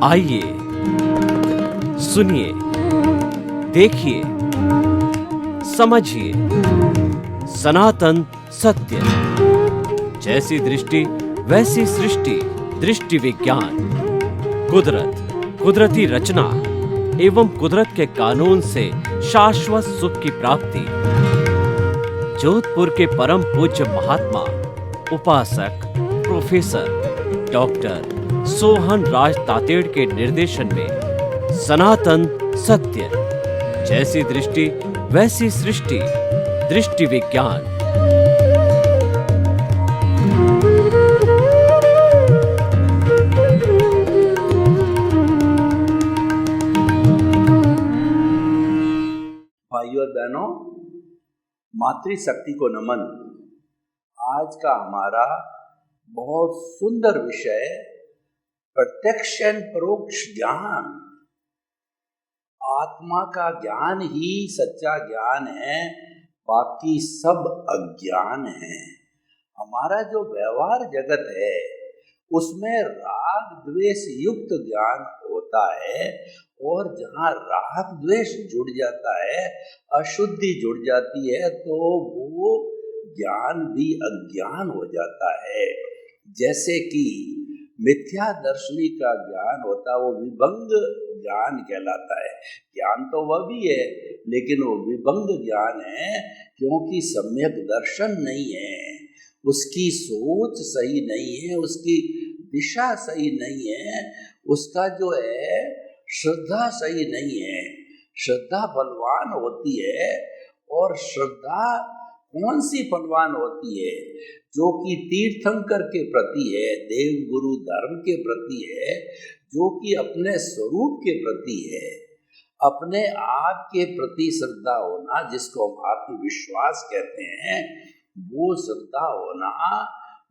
आइए सुनिए, देखिए, समझिए सनातन सत्य। जैसी दृष्टि वैसी सृष्टि, दृष्टि विज्ञान। कुदरत, कुदरती रचना एवं कुदरत के कानून से शाश्वत सुख की प्राप्ति। जोधपुर के परम पूज्य महात्मा उपासक प्रोफेसर डॉक्टर सोहन राज तातेड़ के निर्देशन में सनातन सत्य। जैसी दृष्टि वैसी सृष्टि, दृष्टि विज्ञान। भाइयों और बहनों, मातृशक्ति को नमन। आज का हमारा बहुत सुंदर विषय प्रत्यक्ष एवं परोक्ष ज्ञान। आत्मा का ज्ञान ही सच्चा ज्ञान है, बाकी सब अज्ञान है। हमारा जो व्यवहार जगत है उसमें राग द्वेष युक्त ज्ञान होता है, और जहाँ राग द्वेष जुड़ जाता है, अशुद्धि जुड़ जाती है, तो वो ज्ञान भी अज्ञान हो जाता है। जैसे कि मिथ्या दर्शनी का ज्ञान होता है, वो विभंग ज्ञान कहलाता है। ज्ञान तो वह भी है, लेकिन वो विभंग ज्ञान है, क्योंकि सम्यक दर्शन नहीं है, उसकी सोच सही नहीं है, उसकी दिशा सही नहीं है, उसका जो है श्रद्धा सही नहीं है। श्रद्धा बलवान होती है, और श्रद्धा कौन सी बलवान होती है? जो कि तीर्थंकर के प्रति है, देव गुरु धर्म के प्रति है, जो कि अपने स्वरूप के प्रति है, अपने आप के प्रति श्रद्धा होना, जिसको हम आत्मविश्वास कहते हैं, वो श्रद्धा होना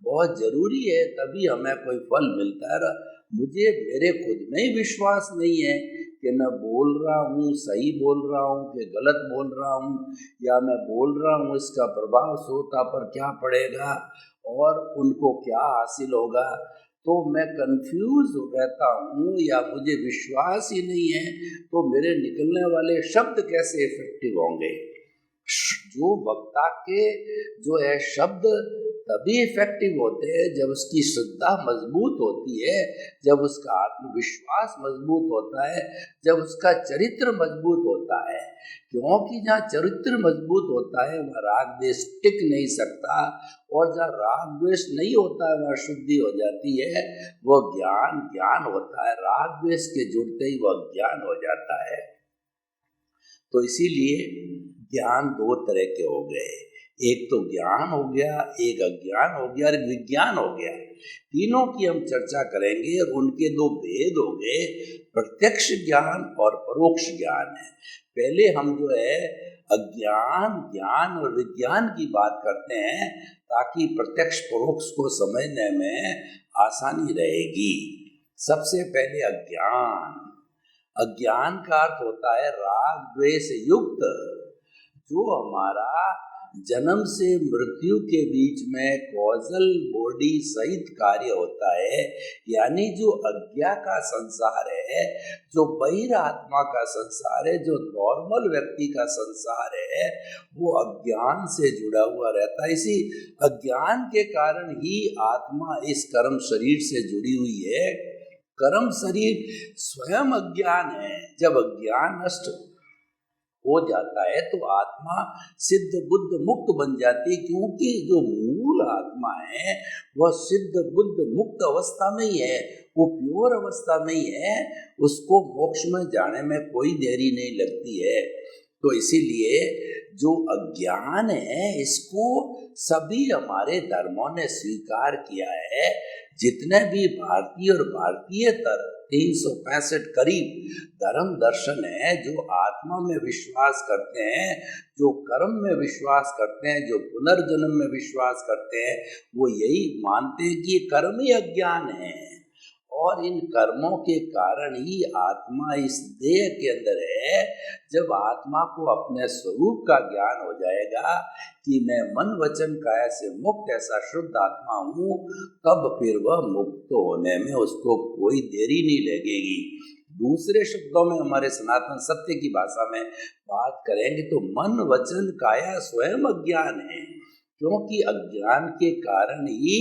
बहुत जरूरी है, तभी हमें कोई फल मिलता है। मुझे मेरे खुद में ही विश्वास नहीं है कि मैं बोल रहा हूँ, सही बोल रहा हूँ कि गलत बोल रहा हूँ, या मैं बोल रहा हूँ इसका प्रभाव श्रोता पर क्या पड़ेगा और उनको क्या हासिल होगा, तो मैं कंफ्यूज रहता हूँ, या मुझे विश्वास ही नहीं है, तो मेरे निकलने वाले शब्द कैसे इफेक्टिव होंगे? जो वक्ता के जो है शब्द तभी इफेक्टिव होते हैं जब उसकी श्रद्धा मजबूत होती है, जब उसका आत्मविश्वास मजबूत होता है, जब उसका चरित्र मजबूत होता है। क्योंकि जहाँ चरित्र मजबूत होता है वहाँ राग द्वेष टिक नहीं सकता, और जहाँ राग द्वेष नहीं होता है वहाँ शुद्धि हो जाती है, वो ज्ञान ज्ञान होता है। राग द्वेष के जुड़ते ही वह ज्ञान हो जाता है। तो इसीलिए ज्ञान दो तरह के हो गए, एक तो ज्ञान हो गया, एक अज्ञान हो गया, और एक विज्ञान हो गया। तीनों की हम चर्चा करेंगे, और उनके दो भेद हो गए, प्रत्यक्ष ज्ञान और परोक्ष ज्ञान है। पहले हम जो है अज्ञान, ज्ञान और विज्ञान की बात करते हैं, ताकि प्रत्यक्ष परोक्ष को समझने में आसानी रहेगी। सबसे पहले अज्ञान। अज्ञान का अर्थ होता है राग द्वेष युक्त, जो हमारा जन्म से मृत्यु के बीच में कॉजल बॉडी सहित कार्य होता है। यानी जो अज्ञा का संसार है, जो बहिर आत्मा का संसार है, जो नॉर्मल व्यक्ति का संसार है, वो अज्ञान से जुड़ा हुआ रहता है। इसी अज्ञान के कारण ही आत्मा इस कर्म शरीर से जुड़ी हुई है। कर्म शरीर स्वयं अज्ञान है। जब अज्ञान नष्ट हो जाता है तो आत्मा सिद्ध बुद्ध मुक्त बन जाती है, क्योंकि जो मूल आत्मा है वह सिद्ध बुद्ध मुक्त अवस्था में ही है, वो प्योर अवस्था में ही है। उसको मोक्ष में जाने में कोई देरी नहीं लगती है। तो इसीलिए जो अज्ञान है, इसको सभी हमारे धर्मों ने स्वीकार किया है। जितने भी भारतीय और भारतीयतर 365 करीब धर्म दर्शन है, जो आत्मा में विश्वास करते हैं, जो कर्म में विश्वास करते हैं, जो पुनर्जन्म में विश्वास करते हैं, वो यही मानते हैं कि ये कर्म ही अज्ञान है, और इन कर्मों के कारण ही आत्मा इस देह के अंदर है। जब आत्मा को अपने स्वरूप का ज्ञान हो जाएगा कि मैं मन वचन काया से मुक्त ऐसा शुद्ध आत्मा हूँ, तब फिर वह मुक्त होने में उसको कोई देरी नहीं लगेगी। दूसरे शब्दों में हमारे सनातन सत्य की भाषा में बात करेंगे तो मन वचन काया स्वयं अज्ञान है, क्योंकि अज्ञान के कारण ही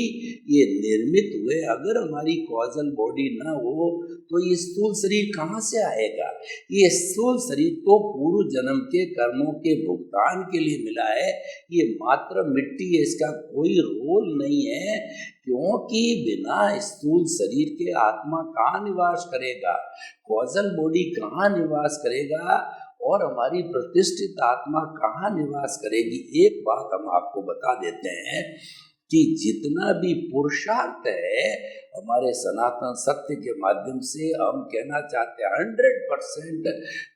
ये निर्मित हुए। अगर हमारी कॉजल बॉडी न हो तो ये स्थूल शरीर कहाँ से आएगा? ये स्थूल शरीर तो पूर्व जन्म के कर्मों के भुगतान के लिए मिला है, ये मात्र मिट्टी है, इसका कोई रोल नहीं है। क्योंकि बिना स्थूल शरीर के आत्मा कहाँ निवास करेगा, कॉजल बॉडी कहाँ निवास करेगा, और हमारी प्रतिष्ठित आत्मा कहाँ निवास करेगी? एक बात हम आपको बता देते हैं कि जितना भी पुरुषार्थ है हमारे सनातन सत्य के माध्यम से हम कहना चाहते हैं 100%,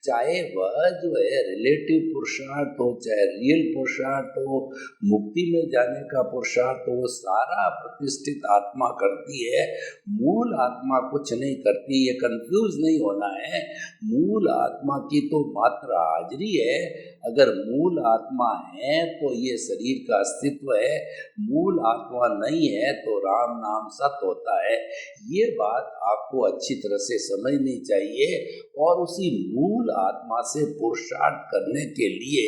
चाहे वह जो है रिलेटिव पुरुषार्थ हो, चाहे रियल पुरुषार्थ हो, मुक्ति में जाने का पुरुषार्थ हो, सारा प्रतिष्ठित आत्मा करती है। मूल आत्मा कुछ नहीं करती, ये कंफ्यूज नहीं होना है। मूल आत्मा की तो मात्र हाजिरी है। अगर मूल आत्मा है तो ये शरीर का अस्तित्व है, मूल आत्मा नहीं है तो राम नाम सत्य होता है। ये बात आपको अच्छी तरह से समझनी चाहिए। और उसी मूल आत्मा से पुरुषार्थ करने के लिए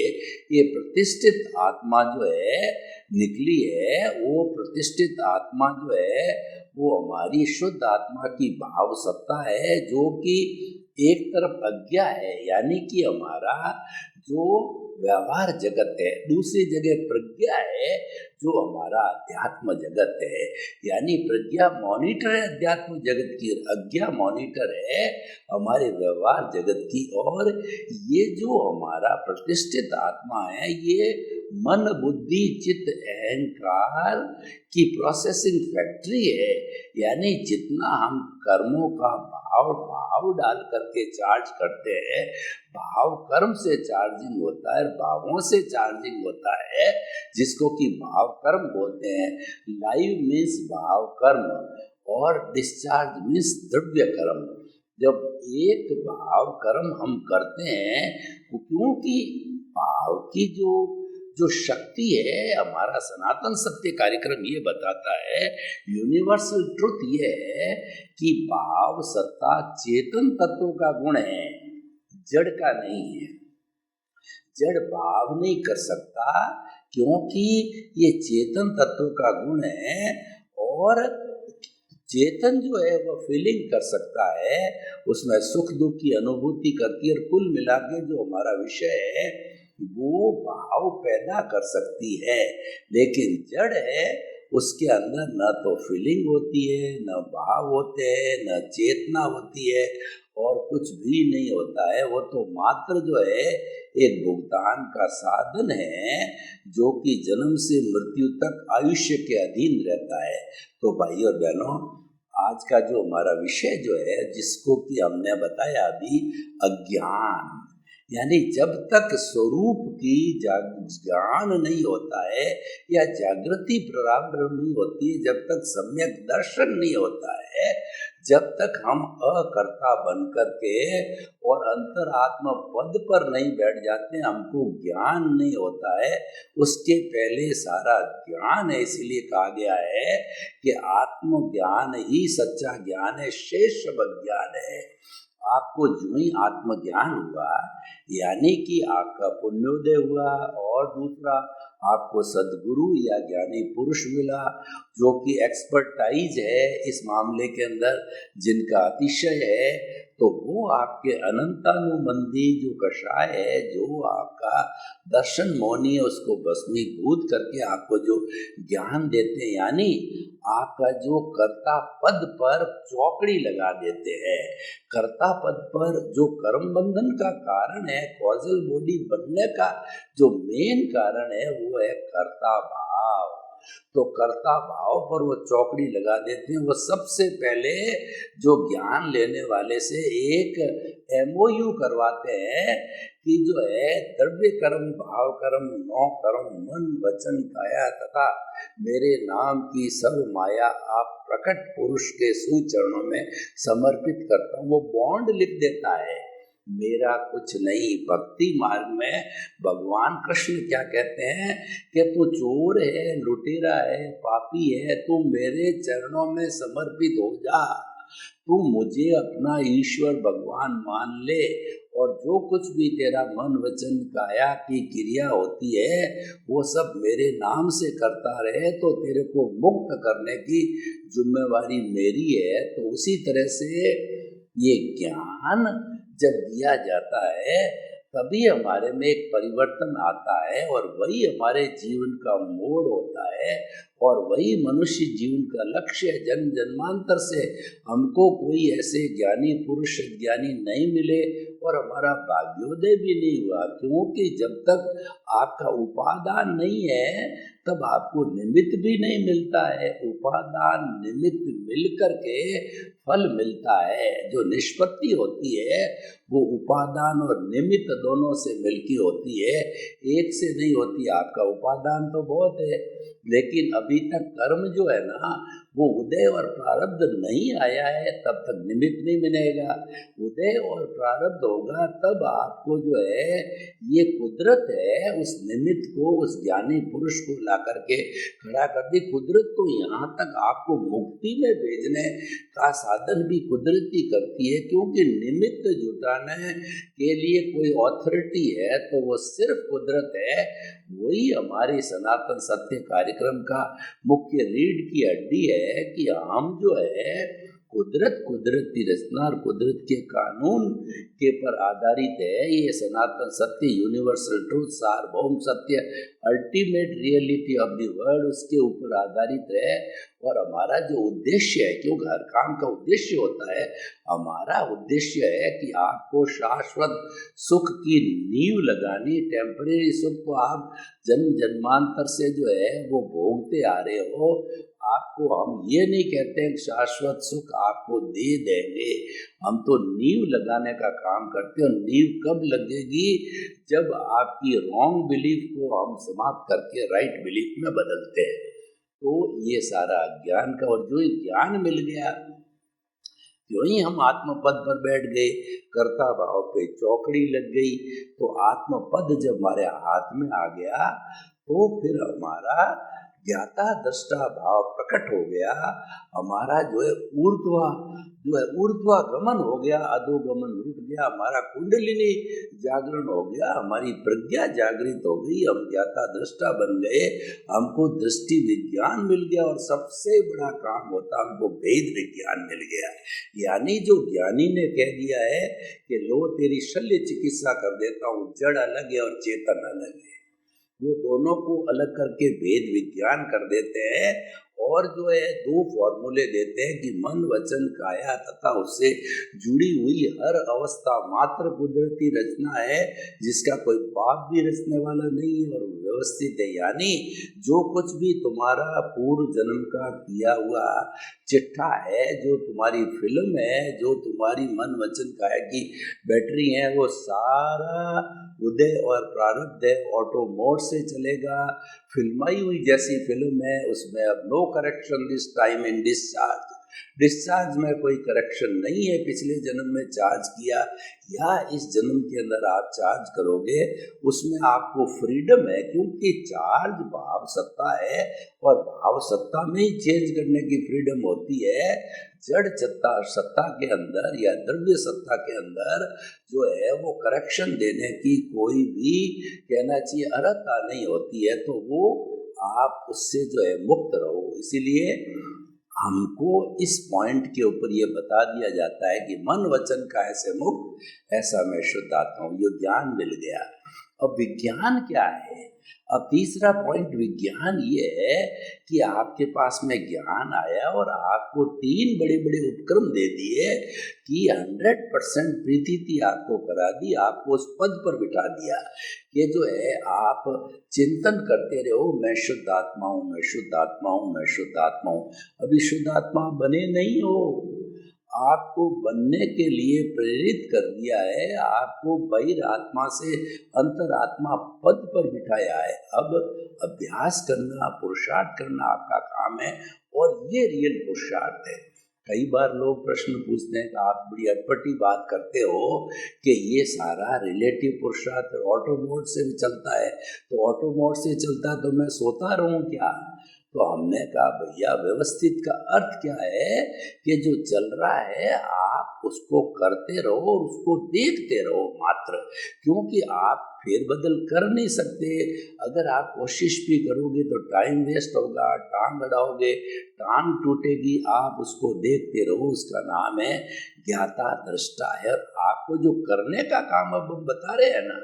ये प्रतिष्ठित आत्मा जो है निकली है, वो प्रतिष्ठित आत्मा जो है वो हमारी शुद्ध आत्मा की भाव सत्ता है, जो कि एक तरफ अज्ञा है यानी कि हमारा जो व्यवहार जगत है, दूसरी जगह प्रज्ञा है जो हमारा अध्यात्म जगत है। यानी प्रज्ञा मॉनिटर है अध्यात्म जगत की, अज्ञा मॉनिटर है हमारे व्यवहार जगत की। और ये जो हमारा प्रतिष्ठित आत्मा है ये मन बुद्धि चित्त अहंकार की प्रोसेसिंग फैक्ट्री है। यानी जितना हम कर्मों का भाव डाल करके चार्ज करते हैं, भाव कर्म से चार्जिंग होता है, भावों से चार्जिंग होता है, जिसको कि भाव कर्म बोलते हैं। लाइव मीन्स भाव कर्म और डिस्चार्ज मीन्स द्रव्य कर्म। जब एक भाव कर्म हम करते हैं, क्योंकि भाव की जो शक्ति है, हमारा सनातन सत्य कार्यक्रम ये बताता है, यूनिवर्सल ट्रुथ ये है कि भाव सत्ता चेतन तत्वों का गुण है, जड़ का नहीं है। जड़ भाव नहीं कर सकता क्योंकि ये चेतन तत्व का गुण है। और चेतन जो है वह फीलिंग कर सकता है, उसमें सुख दुख की अनुभूति करती है, और कुल मिला के जो हमारा विषय है वो भाव पैदा कर सकती है। लेकिन जड़ है, उसके अंदर न तो फीलिंग होती है, न भाव होते हैं, न चेतना होती है, और कुछ भी नहीं होता है। वो तो मात्र जो है एक भुगतान का साधन है, जो कि जन्म से मृत्यु तक आयुष्य के अधीन रहता है। तो भाइयों और बहनों, आज का जो हमारा विषय जो है, जिसको कि हमने बताया अभी, अज्ञान, यानी जब तक स्वरूप की ज्ञान नहीं होता है या जागृति प्रारंभ नहीं होती है, जब तक सम्यक दर्शन नहीं होता है, जब तक हम अकर्ता बन करके और अंतरात्मा पद पर नहीं बैठ जाते, हमको ज्ञान नहीं होता है। उसके पहले सारा ज्ञान है, इसीलिए कहा गया है कि आत्मज्ञान ही सच्चा ज्ञान है, शेष सब अज्ञान है। आपको जो ही आत्मज्ञान हुआ, यानी कि आपका पुण्योदय हुआ, और दूसरा आपको सद्गुरु या ज्ञानी पुरुष मिला जो कि एक्सपर्टाइज है इस मामले के अंदर, जिनका अतिशय है, तो वो आपके अनंतानुबंधी जो कषाय है, जो आपका दर्शन मौनी है, उसको भस्मीभूत करके आपको जो ज्ञान देते हैं, यानी आपका जो कर्ता पद पर चौकड़ी लगा देते हैं। कर्ता पद पर जो कर्म बंधन का कारण है, कॉजल बॉडी बनने का जो मेन कारण है, वो है कर्ता भाव। तो कर्ता भाव पर वो चौकड़ी लगा देते हैं। वो सबसे पहले जो ज्ञान लेने वाले से एक MOU करवाते हैं कि जो है द्रव्य कर्म, भाव कर्म, 9 कर्म, मन वचन काया तथा मेरे नाम की सर्व माया आप प्रकट पुरुष के सुचरणों में समर्पित करता हूँ। वो बॉन्ड लिख देता है, मेरा कुछ नहीं। भक्ति मार्ग में भगवान कृष्ण क्या कहते हैं कि तू चोर है, लुटेरा है, पापी है, तू मेरे चरणों में समर्पित हो जा, तू मुझे अपना ईश्वर भगवान मान ले, और जो कुछ भी तेरा मन वचन काया की क्रिया होती है वो सब मेरे नाम से करता रहे, तो तेरे को मुक्त करने की जिम्मेवारी मेरी है। तो उसी तरह से ये ज्ञान जब दिया जाता है तभी हमारे में एक परिवर्तन आता है, और वही हमारे जीवन का मोड़ होता है, और वही मनुष्य जीवन का लक्ष्य है। जन्म जन्मांतर से हमको कोई ऐसे ज्ञानी पुरुष ज्ञानी नहीं मिले और हमारा भाग्योदय भी नहीं हुआ, क्योंकि जब तक आपका उपादान नहीं है तब आपको निमित्त भी नहीं मिलता है। उपादान निमित्त मिलकर के फल मिलता है। जो निष्पत्ति होती है वो उपादान और निमित्त दोनों से मिलकर होती है, एक से नहीं होती। आपका उपादान तो बहुत है, लेकिन अभी तक कर्म जो है ना वो उदय और प्रारब्ध नहीं आया है, तब तक निमित्त नहीं मिलेगा। उदय और प्रारब्ध होगा तब आपको जो है ये कुदरत है उस निमित्त को, उस ज्ञानी पुरुष को ला करके खड़ा कर दी। कुदरत तो यहाँ तक आपको मुक्ति में भेजने का साधन भी कुदरत ही करती है, क्योंकि निमित्त जुटाने के लिए कोई ऑथोरिटी है तो वो सिर्फ कुदरत है। वही हमारी सनातन सत्य कार्यक्रम का मुख्य रीढ़ की हड्डी है कि हम जो है कुदरत की रचना और कुदरत के कानून के पर आधारित है। ये सनातन सत्य, यूनिवर्सल ट्रूथ, सार्वभौम सत्य, ultimate reality of the world, उसके ऊपर आधारित है। और हमारा जो उद्देश्य है, क्योंकि हर काम का उद्देश्य होता है, हमारा उद्देश्य है कि आपको शाश्वत सुख की नींव लगानी। टेम्परेरी सुख तो आप जन्म जन्मांतर से जो है वो भोगते आ रहे हो। आपको हम ये नहीं कहते हैं शाश्वत सुख आपको दे देंगे, हम तो नींव लगाने का काम करते हैं। और नींव कब लगेगी? जब आपकी रॉन्ग बिलीफ को हम समाप्त करके राइट बिलीफ में बदलते हैं। तो ये सारा ज्ञान का, और जो ज्ञान मिल गया जो ही हम आत्मपद पर बैठ गए, कर्ता भाव पे चौकड़ी लग गई, तो आत्मपद जब हमारे हाथ में आ गया तो फिर हमारा ज्ञाता दृष्टा भाव प्रकट हो गया। हमारा जो है ऊर्ध्वा गमन हो गया, अधोगमन रुक गया, हमारा कुंडलिनी जागरण हो गया, हमारी प्रज्ञा जागृत हो गई, हम ज्ञाता दृष्टा बन गए, हमको दृष्टि विज्ञान मिल गया। और सबसे बड़ा काम होता हमको भेद विज्ञान मिल गया। यानी जो ज्ञानी ने कह दिया है कि लो तेरी शल्य चिकित्सा कर देता हूँ, जड़ अलग है और चेतन अलग है, वो दोनों को अलग करके भेद विज्ञान कर देते हैं। और जो है 2 फॉर्मूले देते हैं कि मन वचन काया तथा उससे जुड़ी हुई हर अवस्था मात्र कुदरती रचना है, जिसका कोई बाप भी रचने वाला नहीं है और व्यवस्थित है। यानी जो कुछ भी तुम्हारा पूर्व जन्म का किया हुआ चिट्ठा है, जो तुम्हारी फिल्म है, जो तुम्हारी मन वचन काया की बैटरी है, वो सारा उदय और प्रारब्ध है, ऑटो मोड से चलेगा। फिल्माई हुई जैसी फिल्म है, उसमें अब no correction this time in discharge में कोई करेक्शन नहीं है। पिछले जन्म में चार्ज किया या इस जन्म के अंदर आप चार्ज करोगे, उसमें आपको फ्रीडम है, क्योंकि चार्ज भाव सत्ता है और भाव सत्ता में ही चेंज करने की फ्रीडम होती है। जड़ सत्ता के अंदर या द्रव्य सत्ता के अंदर जो है वो करेक्शन देने की कोई भी कहना चाहिए अर्हता नहीं होती है, तो वो आप उससे जो है मुक्त रहो। इसीलिए हमको इस पॉइंट के ऊपर ये बता दिया जाता है कि मन वचन काया से मुक्त, ऐसा मैं शुद्ध आत्मा हूँ। ये ज्ञान मिल गया। अब विज्ञान क्या है? अब तीसरा पॉइंट विज्ञान ये है कि आपके पास में ज्ञान आया और आपको 3 बड़े बड़े उपक्रम दे दिए कि 100% प्रीति आपको करा दी, आपको उस पद पर बिठा दिया। ये जो है आप चिंतन करते रहो, मैं शुद्ध आत्मा हूँ, मैं शुद्ध आत्मा हूँ, मैं शुद्ध आत्मा हूँ। अभी शुद्ध आत्मा बने नहीं हो, आपको बनने के लिए प्रेरित कर दिया है, आपको बहिरात्मा से अंतरात्मा पद पर बिठाया है। अब अभ्यास करना, पुरुषार्थ करना आपका काम है और ये रियल पुरुषार्थ है। कई बार लोग प्रश्न पूछते हैं कि आप बड़ी अटपटी बात करते हो कि ये सारा रिलेटिव पुरुषार्थ ऑटो मोड से भी चलता है, तो ऑटो मोड से चलता है तो मैं सोता रहूं क्या? तो हमने कहा भैया व्यवस्थित का अर्थ क्या है कि जो चल रहा है आप उसको करते रहो और उसको देखते रहो मात्र, क्योंकि आप फेरबदल कर नहीं सकते। अगर आप कोशिश भी करोगे तो टाइम वेस्ट होगा, टांग अड़ाओगे, टांग टूटेगी। आप उसको देखते रहो, उसका नाम है ज्ञाता दृष्टा है। और आपको जो करने का काम अब हम बता रहे हैं ना,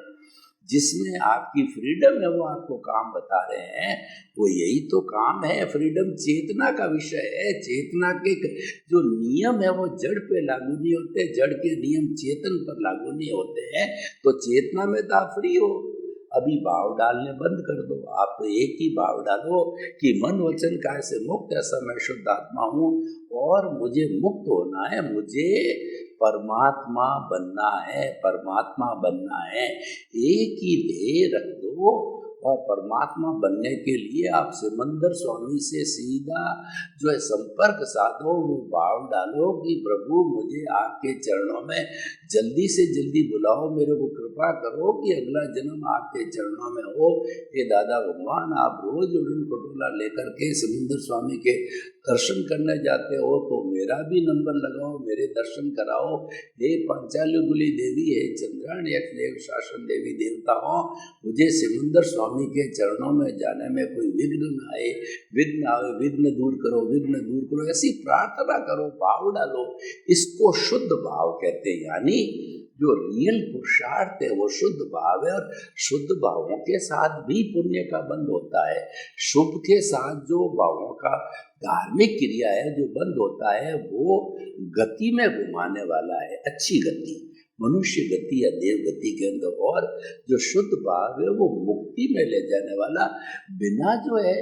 जिसमें आपकी फ्रीडम है, वो आपको काम बता रहे हैं, वो यही तो काम है। फ्रीडम चेतना का विषय है। चेतना के जो नियम है वो जड़ पे लागू नहीं होते, जड़ के नियम चेतन पर लागू नहीं होते हैं। तो चेतना में तो आप फ्री हो। अभी भाव डालने बंद कर दो, आप तो एक ही भाव डालो कि मन वचन काय से मुक्त, ऐसा मैं शुद्ध आत्मा हूँ और मुझे मुक्त होना है, मुझे परमात्मा बनना है, परमात्मा बनना है। एक ही ध्येय रख दो और परमात्मा बनने के लिए आप सिमंदर स्वामी से सीधा जो है संपर्क साधो, वो भाव डालो कि प्रभु मुझे आपके चरणों में जल्दी से जल्दी बुलाओ, मेरे को कृपा करो कि अगला जन्म आपके चरणों में हो। ये दादा भगवान, आप रोज उड़न खटोला लेकर के सिमंदर स्वामी के दर्शन करने जाते हो तो मेरा भी नंबर लगाओ, मेरे दर्शन कराओ। हे पांचाली देवी, हे चंद्राणी देव शासन देवी देवताओं, मुझे सिमंदर स्वामी के चरणों में जाने में कोई विघ्न न आए, विघ्न आवे विघ्न दूर करो, विघ्न दूर करो, ऐसी प्रार्थना करो, भाव डालो। इसको शुद्ध भाव कहते हैं। यानी जो रियल पुरुषार्थ है वो शुद्ध भाव है। और शुद्ध भावों के साथ भी पुण्य का बंध होता है। शुभ के साथ जो भावों का धार्मिक क्रिया है जो बंद होता है वो गति में घुमाने वाला है, अच्छी गति, मनुष्य गति या देव गति के अंदर। और जो शुद्ध भाव है वो मुक्ति में ले जाने वाला, बिना जो है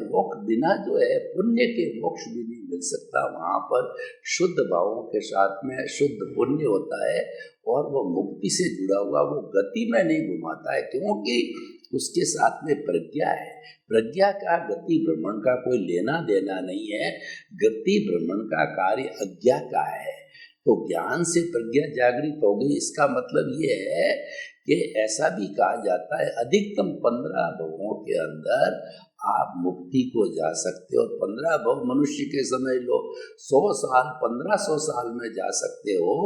मोक्ष, बिना जो है पुण्य के मोक्ष भी नहीं मिल सकता। वहाँ पर शुद्ध भावों के साथ में शुद्ध पुण्य होता है और वो मुक्ति से जुड़ा हुआ, वो गति में नहीं घुमाता है, क्योंकि उसके साथ में प्रज्ञा है। प्रज्ञा का गति भ्रमण का कोई लेना देना नहीं है। गति भ्रमण का कार्य अज्ञा का है। तो ज्ञान से प्रज्ञा जागृत हो गई, इसका मतलब ये है कि ऐसा भी कहा जाता है अधिकतम 15 भवों के अंदर आप मुक्ति को जा सकते हो। 15 भव मनुष्य के समझ लो 100 साल, 1500 साल में जा सकते हो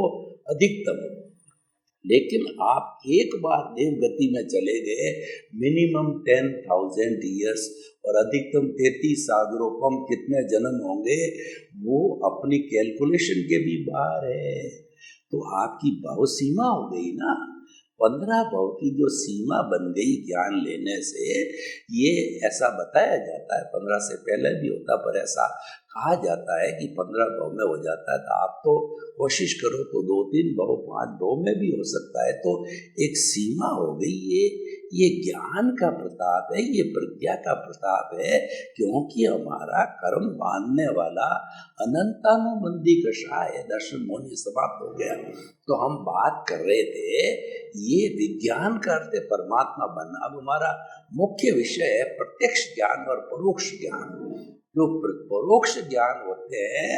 अधिकतम। लेकिन आप एक बार देव गति में चले गए, मिनिमम 10,000 ईयर्स और अधिकतम 33 सागरोपम कितने जन्म होंगे वो अपनी कैलकुलेशन के भी बाहर है। तो आपकी भाव सीमा हो गई ना, 15 भाव की जो सीमा बन गई ज्ञान लेने से। ये ऐसा बताया जाता है, 15 से पहले भी होता, पर ऐसा कहा जाता है कि 15 भाव में हो जाता है। तो आप तो कोशिश करो तो 2-3 भाव 5 भाव में भी हो सकता है। तो एक सीमा हो गई। ये ज्ञान का प्रताप है, ये प्रज्ञा का प्रताप है, क्योंकि हमारा कर्म बांधने वाला अनंतानुबंधी कषाय है। दर्शन मोहनी समाप्त हो गया। तो हम बात कर रहे थे ये विज्ञान का अर्थ है परमात्मा बनना। अब हमारा मुख्य विषय है प्रत्यक्ष ज्ञान और परोक्ष ज्ञान। जो परोक्ष ज्ञान होते हैं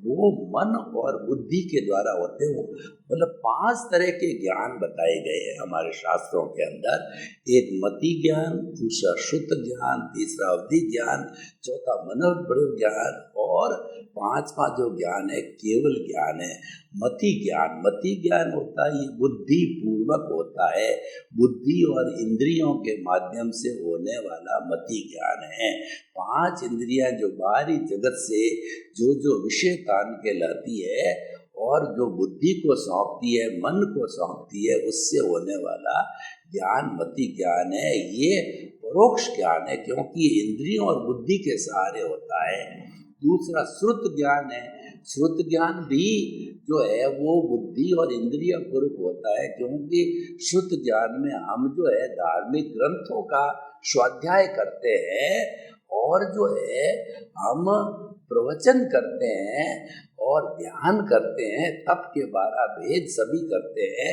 वो मन और बुद्धि के द्वारा होते हैं। मतलब 5 तरह के ज्ञान बताए गए हैं हमारे शास्त्रों के अंदर। एक मति ज्ञान, दूसरा शुद्ध ज्ञान, तीसरा अवधि ज्ञान, चौथा मनोप्रयोग ज्ञान और 5वां जो ज्ञान है केवल ज्ञान है मति ज्ञान। मति ज्ञान होता है ये बुद्धि पूर्वक होता है, बुद्धि और इंद्रियों के माध्यम से होने वाला मति ज्ञान है। 5 इंद्रियां जो बाहरी जगत से जो विषय तान के लाती है और जो बुद्धि को सौंपती है, मन को सौंपती है, उससे होने वाला ज्ञान मति ज्ञान है, ये परोक्ष ज्ञान है, क्योंकि इंद्रियों और बुद्धि के सहारे होता है। दूसरा श्रुत ज्ञान है। श्रुत ज्ञान भी जो है वो बुद्धि और इंद्रिय पूर्वक होता है, क्योंकि श्रुत ज्ञान में हम जो है धार्मिक ग्रंथों का स्वाध्याय करते हैं और जो है हम प्रवचन करते हैं और ध्यान करते हैं, तप के 12 भेद सभी करते हैं।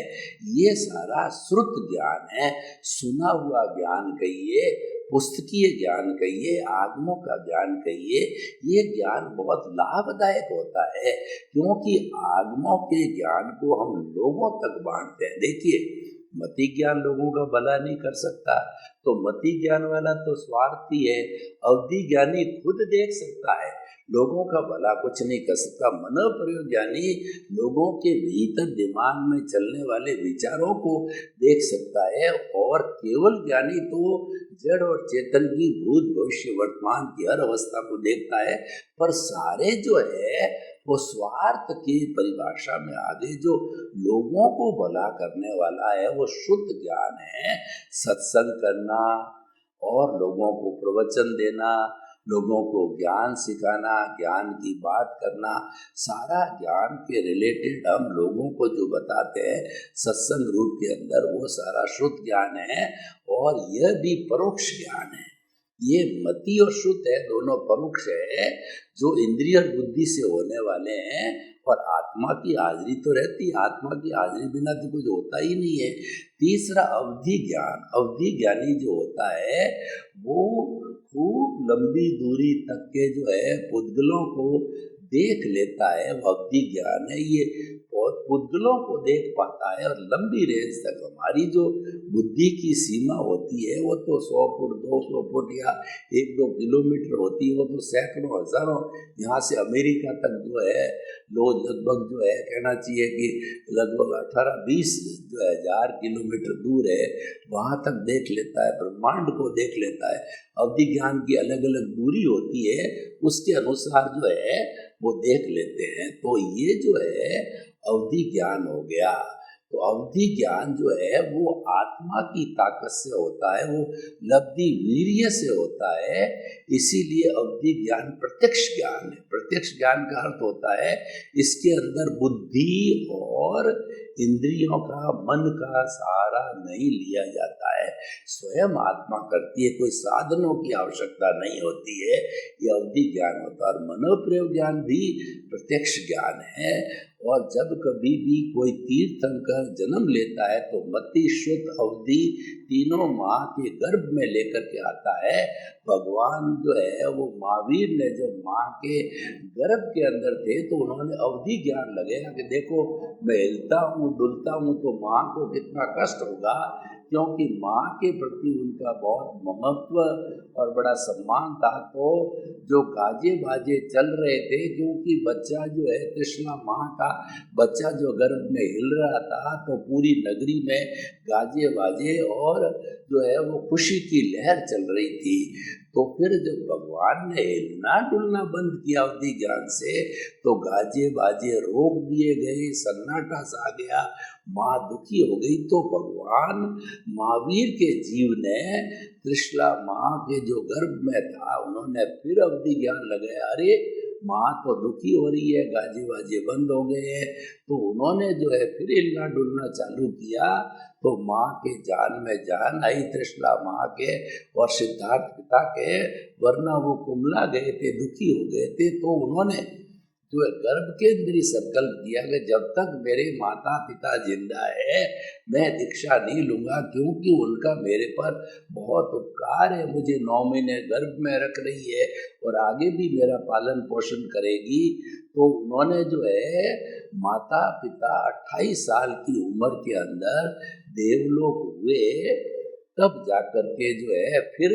ये सारा श्रुत ज्ञान है। सुना हुआ ज्ञान कहिए, पुस्तकीय ज्ञान कहिए, आगमों का ज्ञान कहिए, ये ज्ञान बहुत लाभदायक होता है, क्योंकि आगमों के ज्ञान को हम लोगों तक बांटते हैं। देखिए, मति ज्ञान लोगों का भला नहीं कर सकता, तो मति ज्ञान वाला तो स्वार्थी है। अवधि ज्ञानी खुद देख सकता है, लोगों का भला कुछ नहीं कर सकता। मनोप्रयोग ज्ञानी लोगों के भीतर दिमाग में चलने वाले विचारों को देख सकता है, और केवल ज्ञानी तो जड़ और चेतन की भूत भविष्य वर्तमान की हर अवस्था को देखता है। पर सारे जो है वो स्वार्थ की परिभाषा में आगे जो लोगों को भला करने वाला है वो शुद्ध ज्ञान है। सत्संग करना और लोगों को प्रवचन देना, लोगों को ज्ञान सिखाना, ज्ञान की बात करना, सारा ज्ञान के रिलेटेड हम लोगों को जो बताते हैं सत्संग रूप के अंदर, वो सारा शुद्ध ज्ञान है। और यह भी परोक्ष ज्ञान है। ये मति और शुद्ध है, दोनों परोक्ष है, जो इंद्रिय और बुद्धि से होने वाले हैं। और आत्मा की हाजिरी तो रहती है, आत्मा की हाजिरी बिना तो कुछ होता ही नहीं है। तीसरा अवधि ज्ञान। अवधि ज्ञानी जो होता है वो खूब लंबी दूरी तक के जो है पुद्गलों को देख लेता है, वो अवधि ज्ञान है। ये बहुत पुद्गलों को देख पाता है, और लंबी रेंज तक हमारी जो बुद्धि की सीमा होती है वो तो 100 फुट 200 फुट या 1-2 किलोमीटर होती है, वो तो सैकड़ों हजारों, यहाँ से अमेरिका तक जो है लोग लगभग जो है कहना चाहिए कि लगभग 18-20 जो हजार किलोमीटर दूर है, वहाँ तक देख लेता है, ब्रह्मांड को देख लेता है। अवधि ज्ञान की अलग अलग दूरी होती है, उसके अनुसार जो है वो देख लेते हैं। तो ये जो है अवधि ज्ञान हो गया। तो अवधि ज्ञान जो है वो आत्मा की ताकत से होता है, वो लब्धि वीर्य से होता है। इसीलिए अवधि ज्ञान प्रत्यक्ष ज्ञान है। प्रत्यक्ष ज्ञान का अर्थ होता है इसके अंदर बुद्धि और इंद्रियों का, मन का सहारा नहीं लिया जाता है, स्वयं आत्मा करती है, कोई साधनों की आवश्यकता नहीं होती है। ये अवधि ज्ञान होता है। और मनोप्रयोग ज्ञान भी प्रत्यक्ष ज्ञान है। और जब कभी भी कोई तीर्थंकर जन्म लेता है तो मति, शुद्ध, अवधि तीनों माँ के गर्भ में लेकर के आता है। भगवान जो है वो महावीर ने जब माँ के गर्भ के अंदर थे तो उन्होंने अवधि ज्ञान लगाया कि देखो मैं हिलता हूँ डुलता हूँ तो माँ को कितना कष्ट होगा, क्योंकि माँ के प्रति उनका बहुत महत्व और बड़ा सम्मान था। तो जो गाजे बाजे चल रहे थे, क्योंकि बच्चा जो है कृष्णा माँ का बच्चा जो गर्भ में हिल रहा था, तो पूरी नगरी में गाजे बाजे और जो है वो खुशी की लहर चल रही थी। तो फिर जब भगवान ने हिलना डुलना बंद किया अवधि ज्ञान से, तो गाजे बाजे रोक दिए गए, सन्नाटा सा आ गया, माँ दुखी हो गई। तो भगवान महावीर के जीव ने त्रिशला माँ के जो गर्भ में था, उन्होंने फिर अवधि ज्ञान लगाया, अरे माँ तो दुखी हो रही है, गाजे बाजे बंद हो गए हैं। तो उन्होंने जो है फिर हिलना डुलना चालू किया, तो माँ के जान में जान आई, त्रिशला माँ के और सिद्धार्थ पिता के, वरना वो कुमला गए थे, दुखी हो गए थे। तो उन्होंने जो है गर्भ के अंदर ही संकल्प किया कि जब तक मेरे माता पिता जिंदा है मैं दीक्षा नहीं लूँगा, क्योंकि उनका मेरे पर बहुत उपकार है, मुझे 9 महीने गर्भ में रख रही है और आगे भी मेरा पालन पोषण करेगी। तो उन्होंने जो है माता पिता 28 साल की उम्र के अंदर देवलोक हुए, तब जाकर के जो है फिर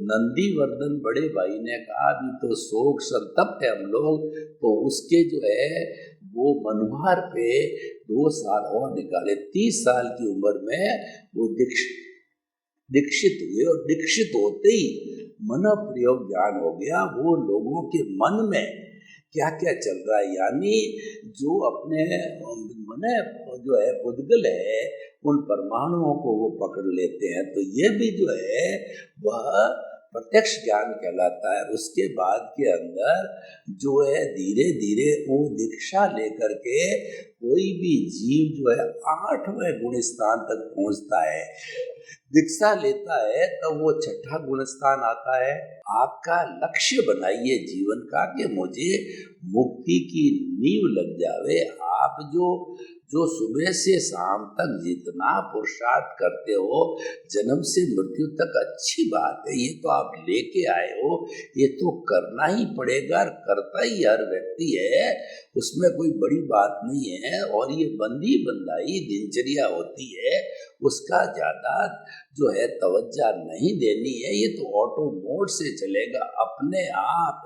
नंदीवर्धन बड़े भाई ने कहा अभी तो शोक संतप्त है हम लोग, तो उसके जो है वो मनोहर पे 2 साल और निकाले। 30 साल की उम्र में वो दीक्षित हुए, और दीक्षित होते ही मन प्रयोग ज्ञान हो गया वो लोगों के मन में, क्या क्या चल रहा है। यानी जो अपने मने जो है बुदगल है उन परमाणुओं को वो पकड़ लेते हैं। तो ये भी जो है वह प्रत्यक्ष ज्ञान कहलाता है। उसके बाद के अंदर जो है धीरे धीरे वो दीक्षा लेकर के कोई भी जीव जो है 8वें गुण स्थान तक पहुंचता है। दीक्षा लेता है तब वो 6ठा गुण स्थान आता है। आपका लक्ष्य बनाइए जीवन का कि मुझे मुक्ति की नींव लग जावे। आप जो सुबह से शाम तक जितना पुरुषार्थ करते हो जन्म से मृत्यु तक, अच्छी बात है, ये तो आप लेके आए हो, ये तो करना ही पड़ेगा, करता ही हर व्यक्ति है, उसमें कोई बड़ी बात नहीं है। और ये बंदी बंदाई दिनचर्या होती है, उसका ज़्यादा जो है तवज्जो नहीं देनी है। ये तो ऑटो मोड से चलेगा अपने आप।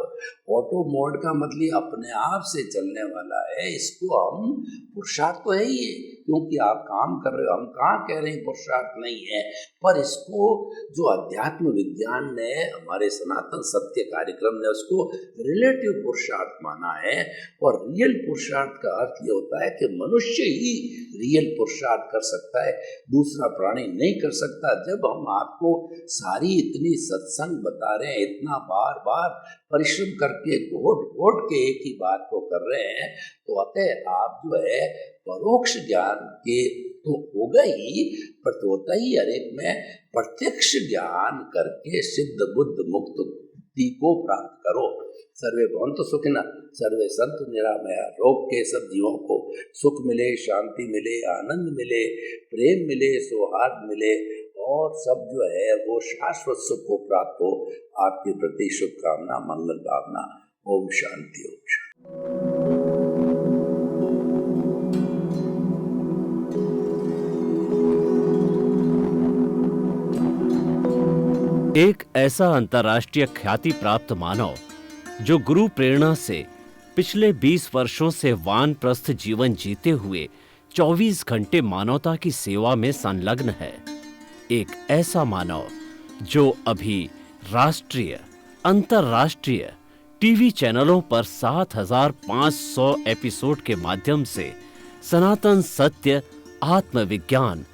ऑटो मोड का मतलब अपने आप से चलने वाला है। इसको हम पुरुषार्थ तो है ही है, क्योंकि आप काम कर रहे हो, हम कहाँ कह रहे हैं पुरुषार्थ नहीं है। पर इसको जो अध्यात्म विज्ञान ने, हमारे सनातन सत्य कार्यक्रम ने उसको रिलेटिव पुरुषार्थ माना है। और रियल पुरुषार्थ का अर्थ ये होता है कि मनुष्य ही रियल पुरुषार्थ कर सकता है, दूसरा प्राणी नहीं कर सकता। जब हम आपको सारी इतनी सत्संग बता रहे हैं, इतना बार बार परिश्रम करके घोट घोट के एक ही बात को कर रहे हैं, तो अतः आप जो है परोक्ष ज्ञान के तो होगा ही, पर तो होता ही हर एक में प्रत्यक्ष ज्ञान करके सिद्ध बुद्ध मुक्ति को प्राप्त करो। सर्वे भवन्तु सुखिनः, सर्वे सन्तु निरामया। रोग के सब जीवों को सुख मिले, शांति मिले, आनंद मिले, प्रेम मिले, सौहार्द मिले और सब जो है वो शाश्वत सुख को प्राप्त हो। आपके प्रति शुभकामना, मंगल भावना। ओम शांति, ओम शांति। एक ऐसा अंतर्राष्ट्रीय ख्याति प्राप्त मानव जो गुरु प्रेरणा से पिछले 20 वर्षों से वानप्रस्थ जीवन जीते हुए 24 घंटे मानवता की सेवा में संलग्न है। एक ऐसा मानव जो अभी राष्ट्रीय, अंतर्राष्ट्रीय टीवी चैनलों पर 7,500 एपिसोड के माध्यम से सनातन सत्य, आत्मविज्ञान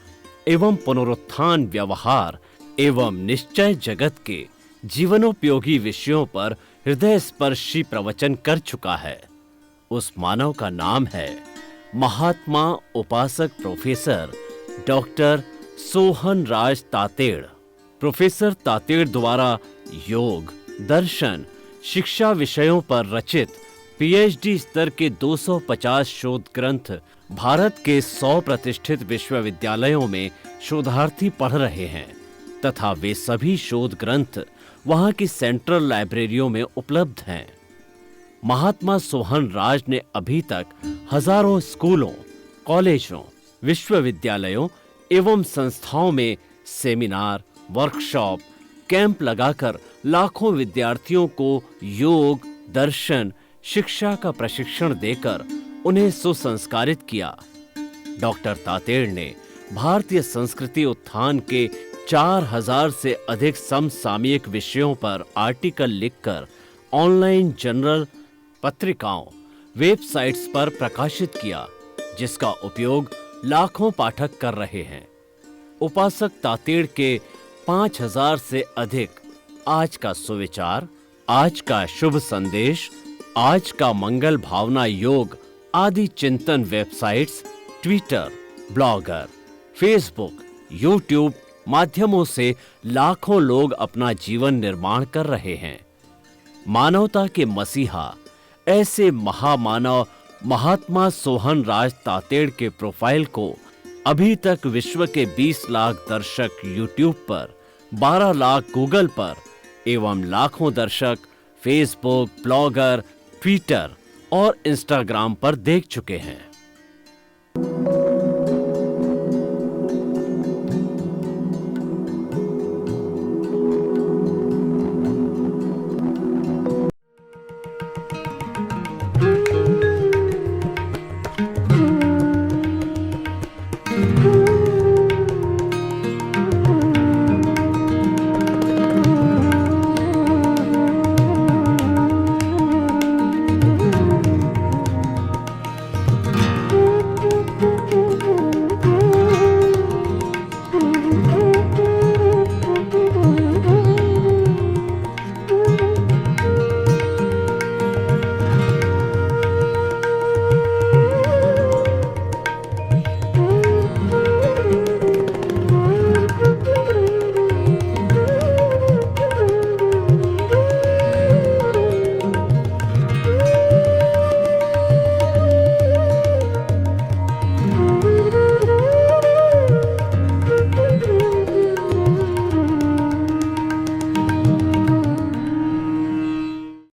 एवं पुनरुत्थान, व्यवहार एवं निश्चय जगत के जीवनोपयोगी विषयों पर हृदय स्पर्शी प्रवचन कर चुका है। उस मानव का नाम है महात्मा उपासक प्रोफेसर डॉक्टर सोहन राज तातेड़। प्रोफेसर तातेड़ द्वारा योग, दर्शन, शिक्षा विषयों पर रचित पीएचडी स्तर के 250 शोध ग्रंथ भारत के 100 प्रतिष्ठित विश्वविद्यालयों में शोधार्थी पढ़ रहे हैं तथा वे सभी शोध ग्रंथ वहां की सेंट्रल लाइब्रेरियों में उपलब्ध हैं। महात्मा सोहन राज ने अभी तक हजारों स्कूलों, कॉलेजों, विश्वविद्यालयों एवं संस्थाओं में सेमिनार, वर्कशॉप, कैंप लगाकर लाखों विद्यार्थियों को योग, दर्शन, शिक्षा का प्रशिक्षण देकर उन्हें सुसंस्कारित किया। डॉक्टर तातेड़ ने भारतीय संस्कृति उत्थान के 4000 से अधिक समसामयिक विषयों पर आर्टिकल लिखकर ऑनलाइन जर्नल, पत्रिकाओं, वेबसाइट्स पर प्रकाशित किया, जिसका उपयोग लाखों पाठक कर रहे हैं। उपासक तातेड़ के 5000 से अधिक आज का सुविचार, आज का शुभ संदेश, आज का मंगल भावना योग आदि चिंतन websites, Twitter, blogger, Facebook, YouTube माध्यमों से लाखों लोग अपना जीवन निर्माण कर रहे हैं। मानवता के मसीहा ऐसे महामानव महात्मा सोहन राज तातेड़ के प्रोफाइल को अभी तक विश्व के 20 लाख दर्शक यूट्यूब पर, 12 लाख गूगल पर एवं लाखों दर्शक फेसबुक, ब्लॉगर, ट्विटर और इंस्टाग्राम पर देख चुके हैं।